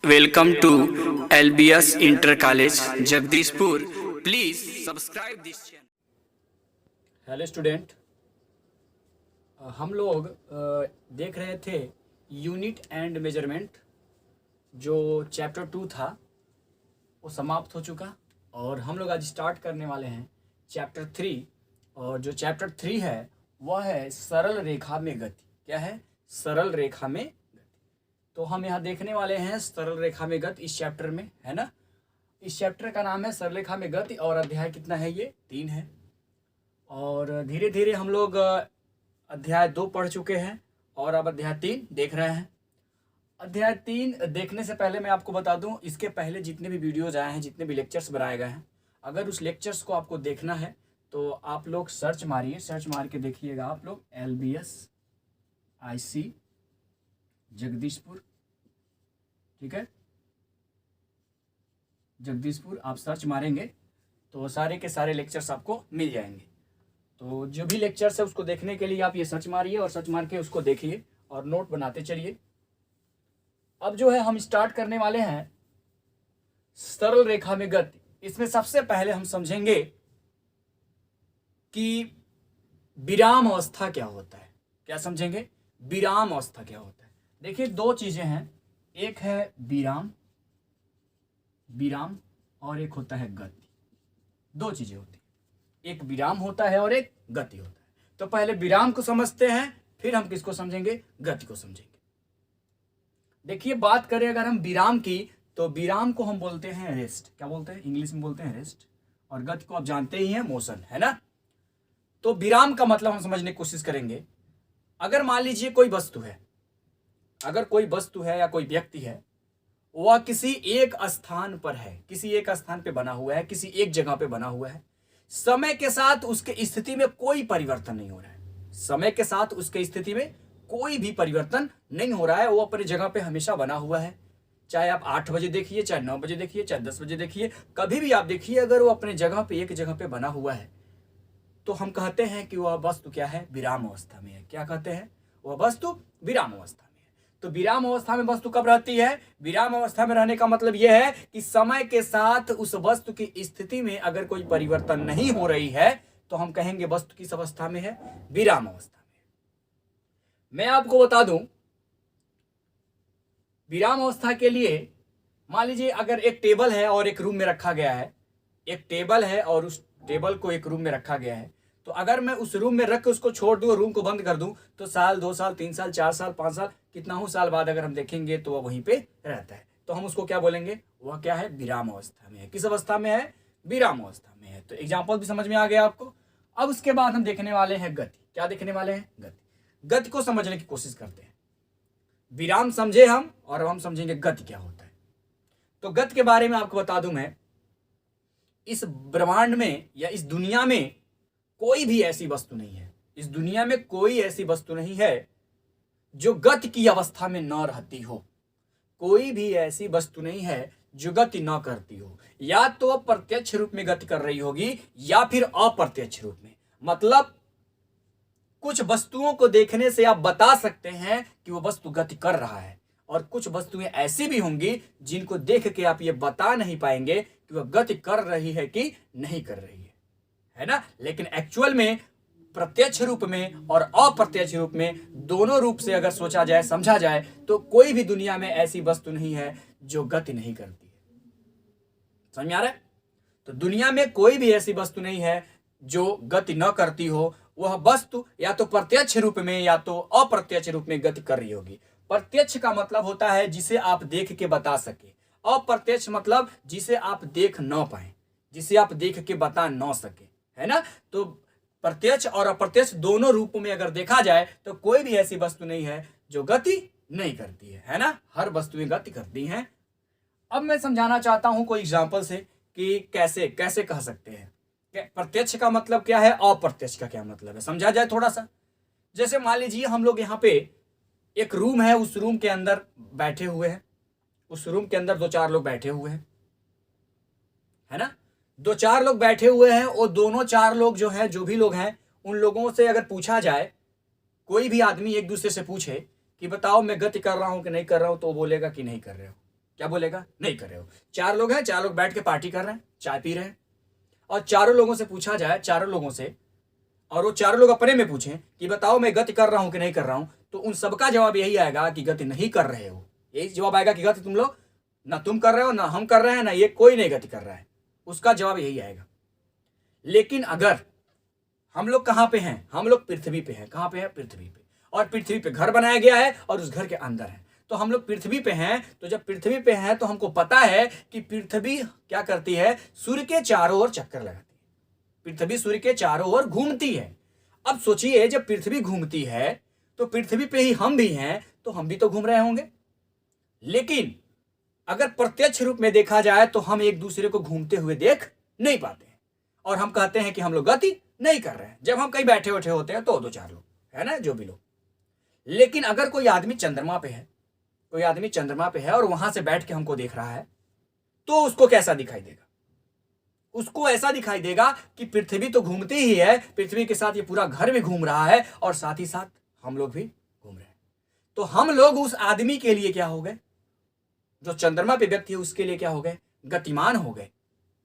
Welcome to LBS Inter College, Jagdishpur. Please subscribe this channel. Hello student, हम लोग देख रहे थे यूनिट एंड मेजरमेंट। जो चैप्टर 2 था वो समाप्त हो चुका और हम लोग आज स्टार्ट करने वाले हैं चैप्टर 3। और जो चैप्टर 3 है वह है सरल रेखा में गति। क्या है? सरल रेखा में गति। तो हम यहाँ देखने वाले हैं सरल रेखा में गति इस चैप्टर में, है ना। इस चैप्टर का नाम है सरल रेखा में गति और अध्याय कितना है? ये 3 है। और धीरे धीरे हम लोग अध्याय 2 पढ़ चुके हैं और अब अध्याय 3 देख रहे हैं। अध्याय 3 देखने से पहले मैं आपको बता दूं, इसके पहले जितने भी वीडियोज आए हैं, जितने भी लेक्चर्स बनाए गए हैं, अगर उस लेक्चर्स को आपको देखना है तो आप लोग सर्च मारिए, सर्च मार के देखिएगा आप लोग LBS IC जगदीशपुर, ठीक है, जगदीशपुर आप सर्च मारेंगे तो सारे के सारे लेक्चर्स आपको मिल जाएंगे। तो जो भी लेक्चर्स है उसको देखने के लिए आप ये सर्च मारिए और सर्च मार के उसको देखिए और नोट बनाते चलिए। अब जो है हम स्टार्ट करने वाले हैं सरल रेखा में गति। इसमें सबसे पहले हम समझेंगे कि विराम अवस्था क्या होता है। क्या समझेंगे? विराम अवस्था क्या होता है। देखिए, 2 चीजें हैं, एक है विराम, विराम और एक होता है गति। 2 चीजें होती है, एक विराम होता है और एक गति होता है। तो पहले विराम को समझते हैं, फिर हम किसको समझेंगे? गति को समझेंगे। देखिए, बात करें अगर हम विराम की तो विराम को हम बोलते हैं रेस्ट। क्या बोलते हैं? इंग्लिश में बोलते हैं रेस्ट। और गति को आप जानते ही हैं, मोशन, है ना। तो विराम का मतलब हम समझने की कोशिश करेंगे। अगर मान लीजिए कोई वस्तु है, अगर कोई वस्तु है या कोई व्यक्ति है, वह किसी एक स्थान पर है, किसी एक स्थान पे बना हुआ है, किसी एक जगह पे बना हुआ है, समय के साथ उसके स्थिति में कोई परिवर्तन नहीं हो रहा है। समय के साथ उसके स्थिति में कोई भी परिवर्तन नहीं हो रहा है, वो अपनी जगह पे हमेशा बना हुआ है। चाहे आप 8 बजे देखिए, चाहे 9 बजे देखिए, चाहे 10 बजे देखिए, कभी भी आप देखिए, अगर वो अपने जगह पे एक जगह पे बना हुआ है तो हम कहते हैं कि वह वस्तु क्या है? विराम अवस्था में है। क्या कहते हैं? वह वस्तु विराम अवस्था में है। तो विराम अवस्था में वस्तु कब रहती है? विराम अवस्था में रहने का मतलब यह है कि समय के साथ उस वस्तु की स्थिति में अगर कोई परिवर्तन नहीं हो रही है तो हम कहेंगे वस्तु किस अवस्था में है? विराम अवस्था में। मैं आपको बता दूं, विराम अवस्था के लिए मान लीजिए अगर एक टेबल है और एक रूम में रखा गया है, एक टेबल है और उस टेबल को एक रूम में रखा गया है, तो अगर मैं उस रूम में रख के उसको छोड़ दूं और रूम को बंद कर दूं तो साल, 2 साल, 3 साल, 4 साल, 5 साल, कितना हो साल बाद अगर हम देखेंगे तो वह वहीं पे रहता है। तो हम उसको क्या बोलेंगे? वह क्या है? विराम अवस्था में है। किस अवस्था में है? विराम अवस्था में है। तो एग्जाम्पल भी समझ में आ गया आपको। अब उसके बाद हम देखने वाले हैं गति। क्या देखने वाले हैं? गति। गति को समझने की कोशिश करते हैं। विराम समझे हम और अब हम समझेंगे गति क्या होता है। तो गति के बारे में आपको बता दूं, मैं इस ब्रह्मांड में या इस दुनिया में कोई भी ऐसी वस्तु नहीं है, इस दुनिया में कोई ऐसी वस्तु नहीं है जो गति की अवस्था में न रहती हो। कोई भी ऐसी वस्तु नहीं है जो गति न करती हो। या तो प्रत्यक्ष रूप में गति कर रही होगी या फिर अप्रत्यक्ष रूप में। मतलब कुछ वस्तुओं को देखने से आप बता सकते हैं कि वो वस्तु गति कर रहा है, और कुछ वस्तुएं ऐसी भी होंगी जिनको देख के आप ये बता नहीं पाएंगे कि वह गति कर रही है कि नहीं कर रही है ना। लेकिन एक्चुअल में प्रत्यक्ष रूप में और अप्रत्यक्ष रूप में, दोनों रूप से अगर सोचा जाए, समझा जाए, तो कोई भी दुनिया में ऐसी वस्तु नहीं है जो गति नहीं करती है। समझ में आ रहा है? तो दुनिया में कोई भी ऐसी वस्तु नहीं है जो गति न करती हो। वह वस्तु या तो प्रत्यक्ष रूप में या तो अप्रत्यक्ष रूप में गति कर रही होगी। प्रत्यक्ष का मतलब होता है जिसे आप देख के बता सके, अप्रत्यक्ष मतलब जिसे आप देख न पाए, जिसे आप देख के बता न सके, है ना। तो प्रत्यक्ष और अप्रत्यक्ष दोनों रूपों में अगर देखा जाए तो कोई भी ऐसी वस्तु नहीं है जो गति नहीं करती है ना। हर वस्तुएं गति करती हैं। अब मैं समझाना चाहता हूं कोई एग्जांपल से कि कैसे कैसे कह सकते हैं प्रत्यक्ष का मतलब क्या है, अप्रत्यक्ष का क्या मतलब है, समझा जाए थोड़ा सा। जैसे मान लीजिए हम लोग यहाँ पे एक रूम है, उस रूम के अंदर बैठे हुए हैं, उस रूम के अंदर 2-4 लोग बैठे हुए हैं, है ना। 2-4 लोग बैठे हुए हैं और दोनों 4 लोग जो है, जो भी लोग हैं, उन लोगों से अगर पूछा जाए, कोई भी आदमी एक दूसरे से पूछे कि बताओ मैं गति कर रहा हूं कि नहीं कर रहा हूं, तो वो बोलेगा कि नहीं कर रहे हो। क्या बोलेगा? नहीं कर रहे हो। 4 लोग हैं, 4 लोग बैठ के पार्टी कर रहे हैं, चाय पी रहे हैं, और चारों लोगों से पूछा जाए, चारों लोगों से, और वो चारों लोग अपने में पूछें कि बताओ मैं गति कर रहा हूं कि नहीं कर रहा हूं, तो उन सबका जवाब यही आएगा कि गति नहीं कर रहे हो। यही जवाब आएगा कि गति तुम लोग, ना तुम कर रहे हो, ना हम कर रहे हैं, ना ये कोई नहीं गति कर रहा है, उसका जवाब यही आएगा। लेकिन अगर हम लोग कहां पे हैं? हम लोग पृथ्वी पे हैं। कहां पे हैं? पृथ्वी पे। और पृथ्वी पे घर बनाया गया है और उस घर के अंदर है। तो हम लोग पृथ्वी पे हैं। तो जब पृथ्वी पे हैं तो हमको पता है कि पृथ्वी क्या करती है? सूर्य के चारों ओर चक्कर लगाती है। पृथ्वी सूर्य के चारों ओर घूमती है। अब सोचिए, जब पृथ्वी घूमती है तो पृथ्वी पे ही हम भी हैं, तो हम भी तो घूम रहे होंगे। लेकिन अगर प्रत्यक्ष रूप में देखा जाए तो हम एक दूसरे को घूमते हुए देख नहीं पाते हैं, और हम कहते हैं कि हम लोग गति नहीं कर रहे हैं। जब हम कहीं बैठे उठे होते हैं तो 2-4 लोग है ना, जो भी लोग। लेकिन अगर कोई आदमी चंद्रमा पे है, कोई आदमी चंद्रमा पे है और वहां से बैठ के हमको देख रहा है, तो उसको कैसा दिखाई देगा? उसको ऐसा दिखाई देगा कि पृथ्वी तो घूमती ही है, पृथ्वी के साथ ये पूरा घर भी घूम रहा है और साथ ही साथ हम लोग भी घूम रहे हैं। तो हम लोग उस आदमी के लिए क्या हो गए? जो चंद्रमा पे व्यक्ति है उसके लिए क्या हो गए? गतिमान हो गए।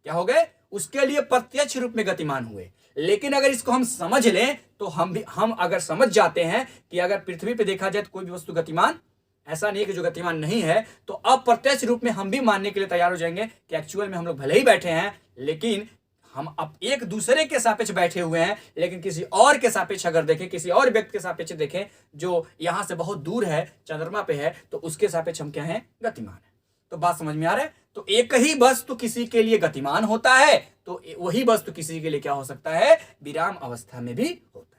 क्या हो गए? उसके लिए प्रत्यक्ष रूप में गतिमान हुए। लेकिन अगर इसको हम समझ लें तो हम अगर समझ जाते हैं कि अगर पृथ्वी पे देखा जाए तो कोई भी वस्तु गतिमान, ऐसा नहीं है कि जो गतिमान नहीं है, तो अप्रत्यक्ष रूप में हम भी मानने के लिए तैयार हो जाएंगे कि एक्चुअल में हम लोग भले ही बैठे हैं, लेकिन हम अब एक दूसरे के सापेक्ष बैठे हुए हैं, लेकिन किसी और के सापेक्ष अगर देखें, किसी और व्यक्ति के सापेक्ष देखें जो यहां से बहुत दूर है, चंद्रमा पे है, तो उसके सापेक्ष हम क्या है? गतिमान है। तो बात समझ में आ रहा है? तो एक ही वस्तु किसी के लिए गतिमान होता है तो वही वस्तु किसी के लिए क्या हो सकता है? विराम अवस्था में भी होता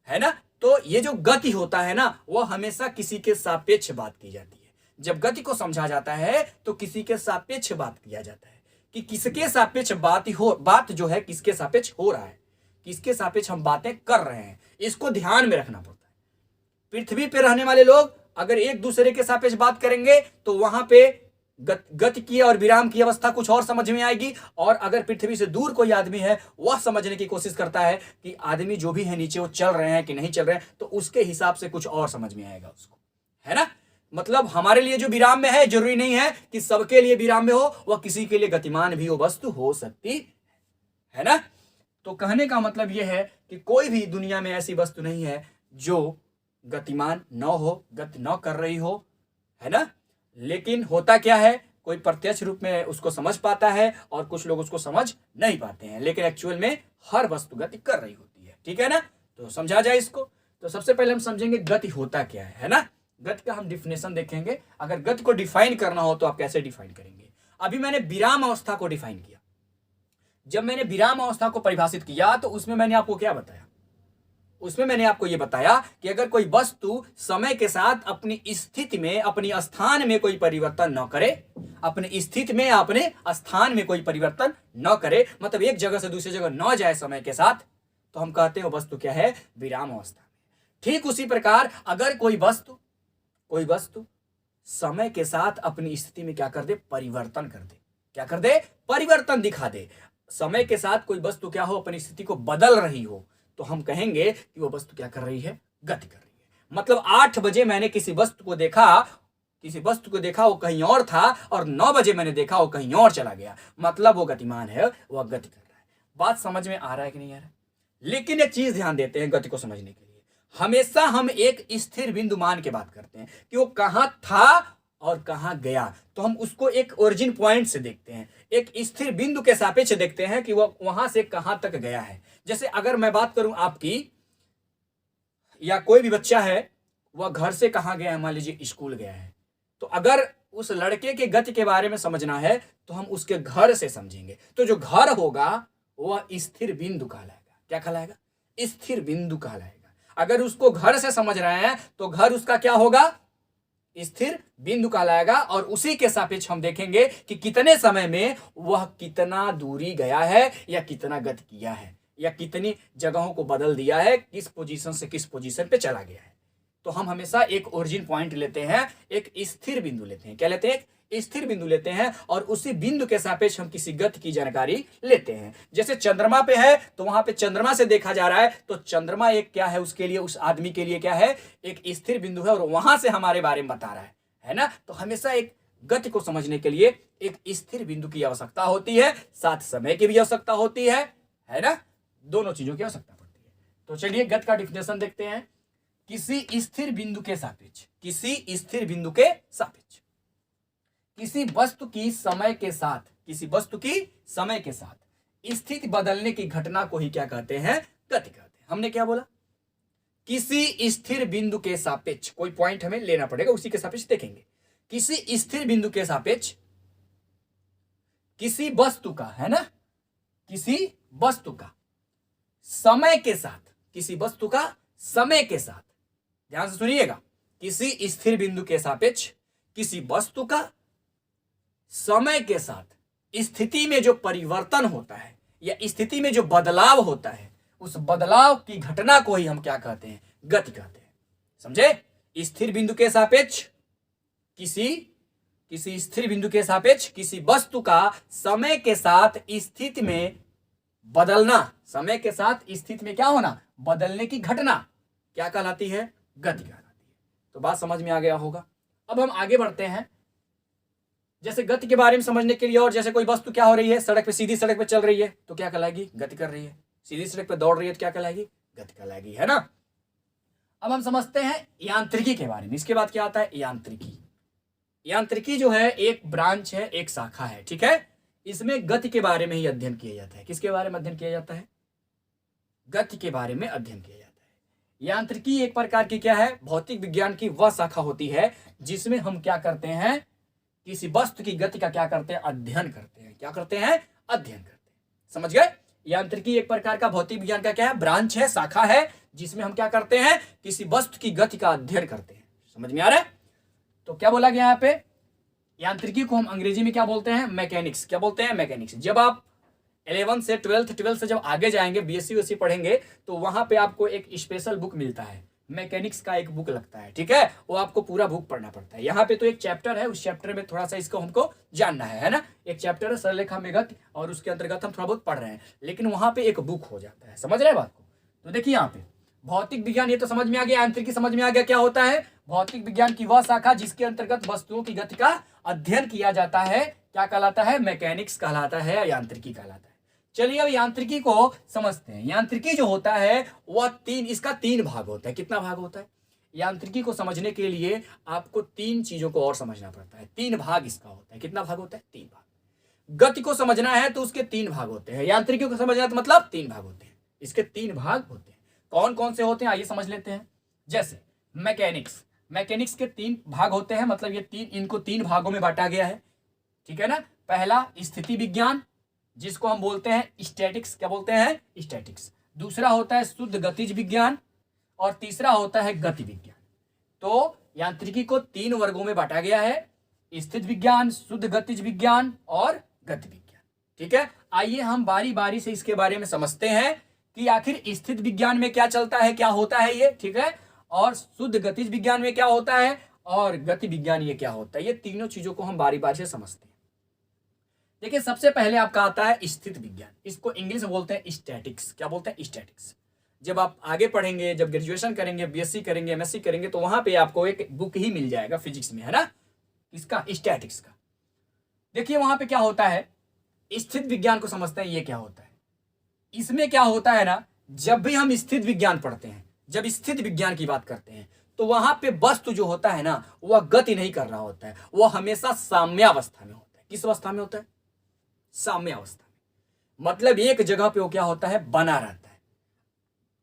है ना। तो ये जो गति होता है ना, वो हमेशा किसी के सापेक्ष बात की जाती है। जब गति को समझा जाता है तो किसी के सापेक्ष बात किया जाता है कि किसके सापेक्ष बात जो है किसके सापेक्ष हो रहा है, किसके सापेक्ष हम बातें कर रहे हैं, इसको ध्यान में रखना पड़ता है। पृथ्वी पे रहने वाले लोग अगर एक दूसरे के सापेक्ष बात करेंगे तो वहां पे गति की और विराम की अवस्था कुछ और समझ में आएगी, और अगर पृथ्वी से दूर कोई आदमी है वह समझने की कोशिश करता है कि आदमी जो भी है नीचे वो चल रहे हैं कि नहीं चल रहे हैं, तो उसके हिसाब से कुछ और समझ में आएगा उसको, है ना। मतलब हमारे लिए जो विराम में है जरूरी नहीं है कि सबके लिए विराम में हो, वह किसी के लिए गतिमान भी वो वस्तु हो सकती है ना। तो कहने का मतलब यह है कि कोई भी दुनिया में ऐसी वस्तु नहीं है जो गतिमान न हो, गति न कर रही हो, है ना। लेकिन होता क्या है, कोई प्रत्यक्ष रूप में उसको समझ पाता है और कुछ लोग उसको समझ नहीं पाते हैं, लेकिन एक्चुअल में हर वस्तु गति कर रही होती है। ठीक है ना। तो समझा जाए इसको। तो सबसे पहले हम समझेंगे गति होता क्या है ना। गति का हम डिफिनेशन देखेंगे। अगर गति को डिफाइन करना हो तो आप कैसे डिफाइन करेंगे? अभी मैंने विराम अवस्था को डिफाइन किया। जब मैंने विराम अवस्था को परिभाषित किया तो उसमें मैंने आपको क्या बताया? उसमें मैंने आपको यह बताया कि अगर कोई वस्तु समय के साथ अपनी स्थिति में, अपनी स्थान में कोई परिवर्तन न करे, अपनी स्थिति में, अपने स्थान में कोई परिवर्तन न करे, मतलब एक जगह से दूसरी जगह न जाए समय के साथ, तो हम कहते हैं वस्तु क्या है? विराम अवस्था में। ठीक उसी प्रकार अगर कोई वस्तु समय के साथ अपनी स्थिति में क्या कर दे? परिवर्तन कर दे। क्या कर दे? परिवर्तन दिखा दे। समय के साथ कोई वस्तु क्या हो? अपनी स्थिति को बदल रही हो, तो हम कहेंगे कि वो वस्तु क्या कर रही है? गति कर रही है। मतलब 8 बजे मैंने किसी वस्तु को देखा, वो कहीं और था, और 9 बजे मैंने देखा वो कहीं और चला गया, मतलब वो गतिमान है, वह गति कर रहा है। बात समझ में आ रहा है कि नहीं आ रहा है? लेकिन एक चीज ध्यान देते हैं गति को समझने के लिए, हमेशा हम एक स्थिर बिंदु मान के बात करते हैं कि वो कहां था और कहां गया। तो हम उसको एक ओरिजिन पॉइंट से देखते हैं, एक स्थिर बिंदु के सापेक्ष देखते हैं कि वह वहां से कहां तक गया है। जैसे अगर मैं बात करूं आपकी, या कोई भी बच्चा है वह घर से कहां गया है, मान लीजिए स्कूल गया है, तो अगर उस लड़के के गति के बारे में समझना है तो हम उसके घर से समझेंगे। तो जो घर होगा वह स्थिर बिंदु कहलाएगा। क्या कहलाएगा? स्थिर बिंदु कहलाएगा। अगर उसको घर से समझ रहे हैं तो घर उसका क्या होगा? स्थिर बिंदु कहलाएगा। और उसी के सापेक्ष हम देखेंगे कि कितने समय में वह कितना दूरी गया है, या कितना गति किया है, या कितनी जगहों को बदल दिया है, किस पोजीशन से किस पोजीशन पे चला गया है। तो हम हमेशा एक ओरिजिन पॉइंट लेते हैं, एक स्थिर बिंदु लेते हैं। क्या लेते हैं? एक स्थिर बिंदु लेते हैं, और उसी बिंदु के सापेक्ष हम किसी गति की जानकारी लेते हैं। जैसे चंद्रमा पे है तो वहां पे चंद्रमा से देखा जा रहा है, तो चंद्रमा एक क्या है? उसके लिए, उस आदमी के लिए क्या है? एक स्थिर बिंदु है, और वहां से हमारे बारे में बता रहा है ना। तो हमेशा एक गति को समझने के लिए एक स्थिर बिंदु की आवश्यकता होती है, साथ समय की भी आवश्यकता होती है ना, दोनों चीजों की आवश्यकता पड़ती है। तो चलिए गति का डिफिनेशन देखते हैं। किसी स्थिर बिंदु के सापेक्ष, किसी स्थिर बिंदु के सापेक्ष किसी वस्तु की समय के साथ, किसी वस्तु की समय के साथ स्थिति बदलने की घटना को ही क्या कहते हैं? गति कहते हैं। हमने क्या बोला? किसी स्थिर बिंदु के सापेक्ष, कोई पॉइंट हमें लेना पड़ेगा, उसी के सापेक्ष देखेंगे। किसी स्थिर बिंदु के सापेक्ष किसी वस्तु का, है ना, किसी वस्तु का समय के साथ, किसी वस्तु का समय के साथ, ध्यान से सुनिएगा, किसी स्थिर बिंदु के सापेक्ष किसी वस्तु का समय के साथ स्थिति में जो परिवर्तन होता है या स्थिति में जो बदलाव होता है, उस बदलाव की घटना को ही हम क्या कहते हैं? गति कहते हैं। समझे? स्थिर बिंदु के सापेक्ष किसी स्थिर बिंदु के सापेक्ष किसी वस्तु का समय के साथ स्थिति में बदलना, समय के साथ स्थिति में क्या होना? बदलने की घटना क्या कहलाती है? गति कहलाती है। तो बात समझ में आ गया होगा। अब हम आगे बढ़ते हैं। जैसे गति के बारे में समझने के लिए, और जैसे कोई वस्तु क्या हो रही है? सड़क पे, सीधी सड़क पे चल रही है तो क्या कहलाएगी? गति कर रही है। सीधी सड़क पे दौड़ रही है तो क्या कहलाएगी? गति कहलाएगी, है ना। अब हम समझते हैं यांत्रिकी के बारे में। इसके बाद क्या आता है? यांत्रिकी। यांत्रिकी जो है एक ब्रांच है, एक शाखा है, ठीक है। इसमें गति के बारे में ही अध्ययन किया जाता है। किसके बारे में अध्ययन किया जाता है? गति के बारे में अध्ययन किया जाता है। यांत्रिकी एक प्रकार की क्या है? भौतिक विज्ञान की वह शाखा होती है जिसमें हम क्या करते हैं? किसी वस्तु की गति का क्या करते हैं? अध्ययन करते हैं। क्या करते हैं? अध्ययन करते हैं। समझ गए? यांत्रिकी एक प्रकार का भौतिक विज्ञान का क्या है? ब्रांच है, शाखा है, जिसमें हम क्या करते हैं? किसी वस्तु की गति का अध्ययन करते हैं। समझ में आ रहा है? तो क्या बोला गया यहाँ पे? यांत्रिकी को हम अंग्रेजी में क्या बोलते हैं? मैकेनिक्स। क्या बोलते हैं? मैकेनिक्स। जब आप 11 से 12 से जब आगे जाएंगे, बीएससी पढ़ेंगे, तो वहां पे आपको एक स्पेशल बुक मिलता है, मैकेनिक्स का एक बुक लगता है, ठीक है। वो आपको पूरा बुक पढ़ना पड़ता है। यहाँ पे तो एक चैप्टर है, उस चैप्टर में थोड़ा सा इसको हमको जानना है ना। एक चैप्टर है सरलरेखा में गति, और उसके अंतर्गत हम थोड़ा बहुत पढ़ रहे हैं, लेकिन वहां पे एक बुक हो जाता है। समझ रहे हैं बात को? तो देखिए यहाँ पे भौतिक विज्ञान, ये तो समझ में आ गया। यांत्रिकी समझ में आ गया क्या होता है? भौतिक विज्ञान की वह शाखा जिसके अंतर्गत वस्तुओं की गति का अध्ययन किया जाता है, क्या कहलाता है? मैकेनिक्स कहलाता है, यांत्रिकी कहलाता है। चलिए अब यांत्रिकी को समझते हैं। यांत्रिकी जो होता है वह इसका तीन भाग होता है। कितना भाग होता है? यांत्रिकी को समझने के लिए आपको तीन चीजों को और समझना पड़ता है। तीन भाग इसका होता है। कितना भाग होता है? तीन भाग। गति को समझना है तो उसके तीन भाग होते हैं। यांत्रिकी को समझना है तो मतलब तीन भाग होते हैं। इसके तीन भाग होते हैं। कौन कौन से होते हैं आइए समझ लेते हैं। जैसे मैकेनिक्स, मैकेनिक्स के तीन भाग होते हैं, मतलब ये इनको तीन भागों में बांटा गया है, ठीक है ना। पहला स्थिति विज्ञान, जिसको हम बोलते हैं स्टैटिक्स। क्या बोलते हैं? स्टैटिक्स। दूसरा होता है शुद्ध गतिज विज्ञान, और तीसरा होता है गति विज्ञान। तो यांत्रिकी को तीन वर्गों में बांटा गया है, स्थित विज्ञान, शुद्ध गतिज विज्ञान और गति विज्ञान, ठीक है। आइए हम बारी बारी से इसके बारे में समझते हैं कि आखिर स्थित विज्ञान में क्या चलता है, क्या होता है ये, ठीक है, और शुद्ध गतिज विज्ञान में क्या होता है, और गति विज्ञान ये क्या होता है। ये तीनों चीजों को हम बारी बारी से समझते हैं। देखिए सबसे पहले आपका आता है स्थित विज्ञान। इसको इंग्लिश में बोलते हैं स्टैटिक्स। क्या बोलते हैं? स्टैटिक्स। जब आप आगे पढ़ेंगे, जब ग्रेजुएशन करेंगे, बीएससी करेंगे, एमएससी करेंगे, तो वहां पे आपको एक बुक ही मिल जाएगा फिजिक्स में, है ना, इसका स्टैटिक्स का। देखिए वहां पे क्या होता है, स्थित विज्ञान को समझते हैं। ये क्या होता है? इसमें क्या होता है ना, जब भी हम स्थित विज्ञान पढ़ते हैं, जब स्थित विज्ञान की बात करते हैं, तो वहां पे वस्तु जो होता है ना, वह गति नहीं कर रहा होता है, वह हमेशा साम्यावस्था में होता है। किस अवस्था में होता है? साम्यावस्था में। मतलब एक जगह पे वो क्या होता है? बना रहता है।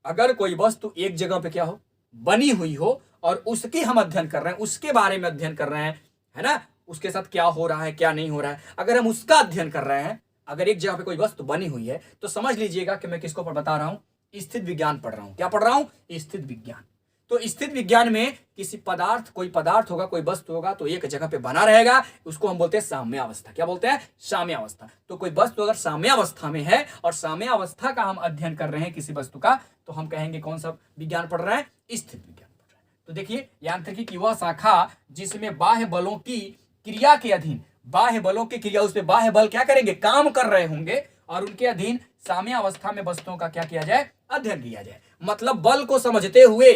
अगर कोई वस्तु एक जगह पे क्या हो, बनी हुई हो, और उसकी हम अध्ययन कर रहे हैं, उसके बारे में अध्ययन कर रहे हैं, है ना, उसके साथ क्या हो रहा है, क्या नहीं हो रहा है, अगर हम उसका अध्ययन कर रहे हैं, अगर एक जगह पे कोई वस्तु बनी हुई है, तो समझ लीजिएगा कि मैं किसको बता रहा हूं? स्थित विज्ञान पढ़ रहा हूं। क्या पढ़ रहा हूं? स्थित विज्ञान। तो स्थित विज्ञान में किसी पदार्थ, कोई पदार्थ होगा, कोई वस्तु होगा, तो एक जगह पे बना रहेगा, उसको हम बोलते हैं साम्यावस्था। क्या बोलते हैं? साम्यावस्था। तो कोई वस्तु अगर साम्यावस्था में है और साम्यावस्था का हम अध्ययन कर रहे हैं किसी वस्तु का, तो हम कहेंगे कौन सा विज्ञान पढ़ रहे हैं? स्थित विज्ञान पढ़ रहे हैं। तो देखिए यांत्रिकी की वह शाखा जिसमें बाह्य बलों की क्रिया के अधीन, बाह्य बलों की क्रिया, उस पर बाह्य बल क्या करेंगे? काम कर रहे होंगे, और उनके अधीन साम्यावस्था में वस्तुओं का क्या किया जाए? अध्ययन किया जाए। मतलब बल को समझते हुए,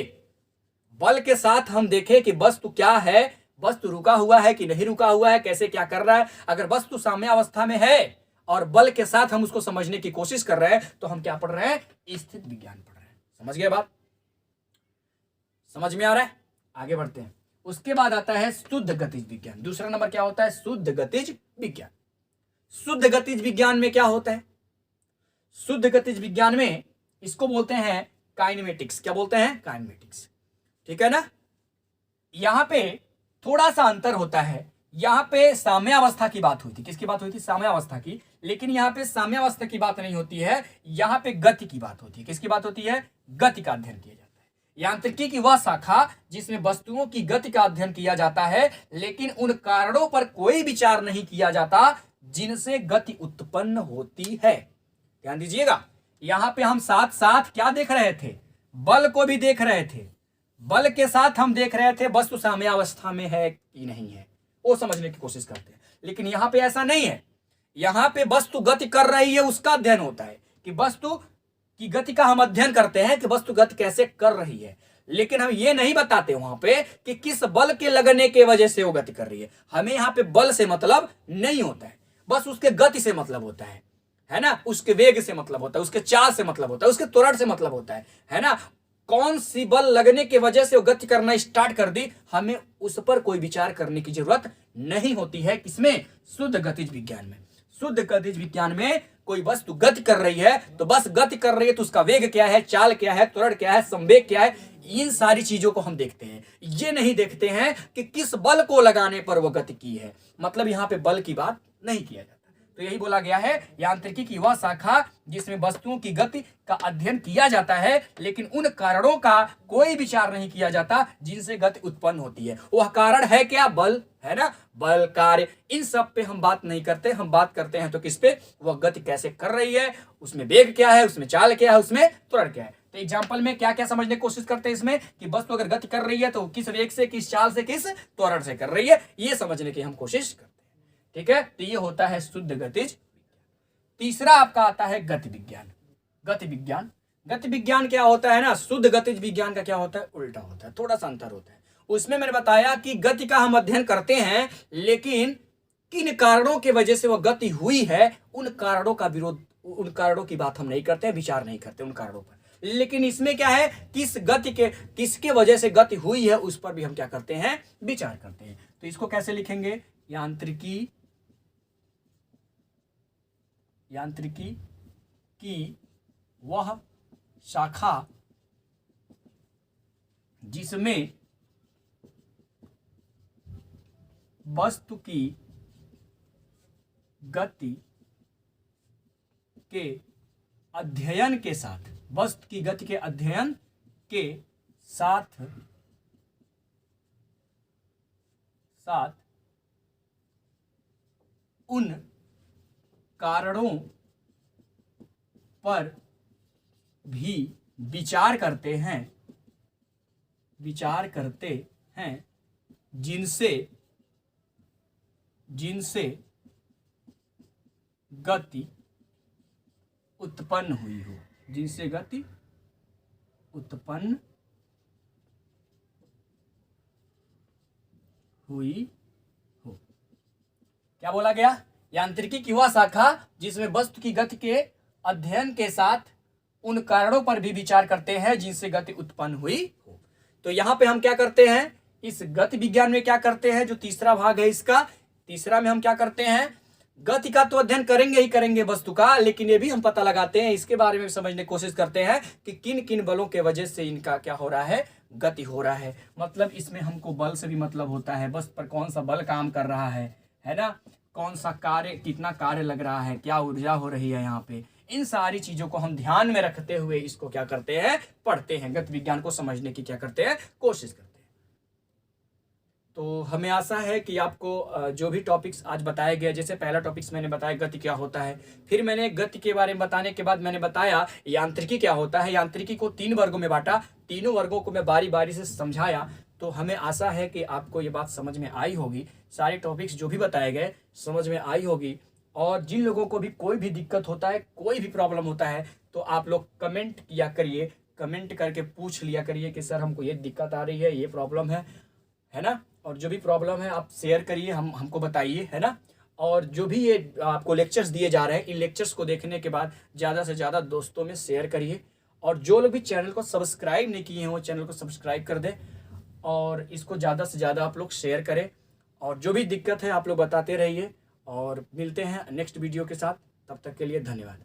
बल के साथ हम देखें कि वस्तु क्या है, वस्तु रुका हुआ है कि नहीं रुका हुआ है, कैसे क्या कर रहा है। अगर वस्तु साम्यावस्था में है और बल के साथ हम उसको समझने की कोशिश कर रहे हैं तो हम क्या पढ़ रहे हैं, स्थित विज्ञान पढ़ रहे हैं। समझ गए बात, समझ में आ रहा है। आगे बढ़ते हैं। उसके बाद आता है शुद्ध गतिज विज्ञान। दूसरा नंबर क्या होता है, शुद्ध गतिज विज्ञान। शुद्ध गतिज विज्ञान में क्या होता है, शुद्ध गतिज विज्ञान में इसको बोलते हैं काइनेमेटिक्स। क्या बोलते हैं, काइनेमेटिक्स। ठीक है ना। यहां पे थोड़ा सा अंतर होता है। यहां पे साम्यावस्था की बात हुई थी, किसकी बात हुई थी, साम्यावस्था की। लेकिन यहां पे साम्यावस्था की बात नहीं होती है, यहां पे गति की बात होती है। किसकी बात होती है, गति का अध्ययन किया जाता है। यांत्रिकी की वह शाखा जिसमें वस्तुओं की गति का अध्ययन किया जाता है, लेकिन उन कारणों पर कोई विचार नहीं किया जाता जिनसे गति उत्पन्न होती है। ध्यान दीजिएगा, यहां पे हम साथ साथ क्या देख रहे थे, बल को भी देख रहे थे। बल के साथ हम देख रहे थे वस्तु साम्यावस्था में है कि नहीं है, वो समझने की कोशिश करते हैं। लेकिन यहां पे ऐसा नहीं है। यहां पे वस्तु गति कर रही है उसका अध्ययन होता है, कि वस्तु की गति का हम अध्ययन करते हैं कि वस्तु गति कैसे कर रही है। लेकिन हम ये नहीं बताते वहां पे कि किस बल के लगने के वजह से वो गति कर रही है। हमें यहाँ पे बल से मतलब नहीं होता है, बस उसके गति से मतलब होता है ना। उसके वेग से मतलब होता है, उसके चाल से मतलब होता है, उसके त्वरण से मतलब होता है ना। कौन सी बल लगने की वजह से वो गति करना स्टार्ट कर दी, हमें उस पर कोई विचार करने की जरूरत नहीं होती है। किसमें, शुद्ध गतिज विज्ञान में। शुद्ध गतिज विज्ञान में कोई वस्तु गति कर रही है तो बस गति कर रही है, तो उसका वेग क्या है, चाल क्या है, त्वरण क्या है, संवेग क्या है, इन सारी चीजों को हम देखते हैं। ये नहीं देखते हैं कि किस बल को लगाने पर वो गति की है। मतलब यहां पे बल की बात नहीं किया जाता। तो यही बोला गया है, यांत्रिकी की वह शाखा जिसमें वस्तुओं की गति का अध्ययन किया जाता है, लेकिन उन कारणों का कोई विचार नहीं किया जाता जिनसे गति उत्पन्न होती है। वह कारण है क्या, बल, है ना। बल, कार्य, इन सब पे हम बात नहीं करते। हम बात करते हैं तो किस पे, वह गति कैसे कर रही है, उसमें वेग क्या है, उसमें चाल क्या है, उसमें त्वरण क्या है। तो एग्जाम्पल में क्या क्या समझने की कोशिश करते हैं इसमें, कि वस्तु अगर गति कर रही है तो किस वेग से, किस चाल से, किस त्वरण से कर रही है, ये समझने की हम कोशिश करते हैं। ठीक है, तो ये होता है शुद्ध गतिज। तीसरा आपका आता है गति विज्ञान। गति विज्ञान, गति विज्ञान क्या होता है ना, शुद्ध गतिज विज्ञान का क्या होता है, उल्टा होता है, थोड़ा सा अंतर होता है। उसमें मैंने बताया कि गति का हम अध्ययन करते हैं, लेकिन किन कारणों के वजह से वह गति हुई है, उन कारणों का विरोध, उन कारणों की बात हम नहीं करते, विचार नहीं करते उन कारणों पर। लेकिन इसमें क्या है, किस गति के, किसके वजह से गति हुई है, उस पर भी हम क्या करते हैं, विचार करते हैं। तो इसको कैसे लिखेंगे, यांत्रिकी, यांत्रिकी की वह शाखा जिसमें वस्तु की गति के अध्ययन के साथ, वस्तु की गति के अध्ययन के साथ साथ उन कारणों पर भी विचार करते हैं, विचार करते हैं जिनसे गति उत्पन्न हुई हो, जिनसे गति उत्पन्न हुई हो। क्या बोला गया, यांत्रिकी की वह शाखा जिसमें वस्तु की गति के अध्ययन के साथ उन कारणों पर भी विचार करते हैं जिनसे गति उत्पन्न हुई हो। तो यहां पे हम क्या करते हैं, इस गति विज्ञान में क्या करते हैं, जो तीसरा भाग है इसका, तीसरा में हम क्या करते हैं, गति का तो अध्ययन करेंगे ही करेंगे वस्तु का, लेकिन ये भी हम पता लगाते हैं, इसके बारे में समझने की कोशिश करते हैं कि किन किन बलों के वजह से इनका क्या हो रहा है, गति हो रहा है। मतलब इसमें हमको बल से भी मतलब होता है, वस्तु पर कौन सा बल काम कर रहा है ना, कौन सा कार्य, कितना कार्य लग रहा है, क्या ऊर्जा हो रही है यहाँ पे। इन सारी चीजों को हम ध्यान में रखते हुए इसको क्या करते हैं, पढ़ते हैं, गति विज्ञान को समझने की क्या करते हैं, कोशिश करते हैं। तो हमें आशा है कि आपको जो भी टॉपिक्स आज बताए गए, जैसे पहला टॉपिक्स मैंने बताया गति क्या होता है, फिर मैंने गति के बारे में बताने के बाद मैंने बताया यांत्रिकी क्या होता है। यांत्रिकी को 3 वर्गों में बांटा, तीनों वर्गों को मैं बारी बारी से समझाया। तो हमें आशा है कि आपको ये बात समझ में आई होगी, सारे टॉपिक्स जो भी बताए गए समझ में आई होगी। और जिन लोगों को भी कोई भी दिक्कत होता है, कोई भी प्रॉब्लम होता है, तो आप लोग कमेंट किया करिए, कमेंट करके पूछ लिया करिए कि सर हमको ये दिक्कत आ रही है, ये प्रॉब्लम है ना। और जो भी प्रॉब्लम है आप शेयर करिए, हमको बताइए, है ना। और जो भी ये आपको लेक्चर्स दिए जा रहे हैं, इन लेक्चर्स को देखने के बाद ज़्यादा से ज़्यादा दोस्तों में शेयर करिए। और जो लोग भी चैनल को सब्सक्राइब नहीं किए हैं वो चैनल को सब्सक्राइब कर दें और इसको ज़्यादा से ज़्यादा आप लोग शेयर करें। और जो भी दिक्कत है आप लोग बताते रहिए और मिलते हैं नेक्स्ट वीडियो के साथ। तब तक के लिए धन्यवाद।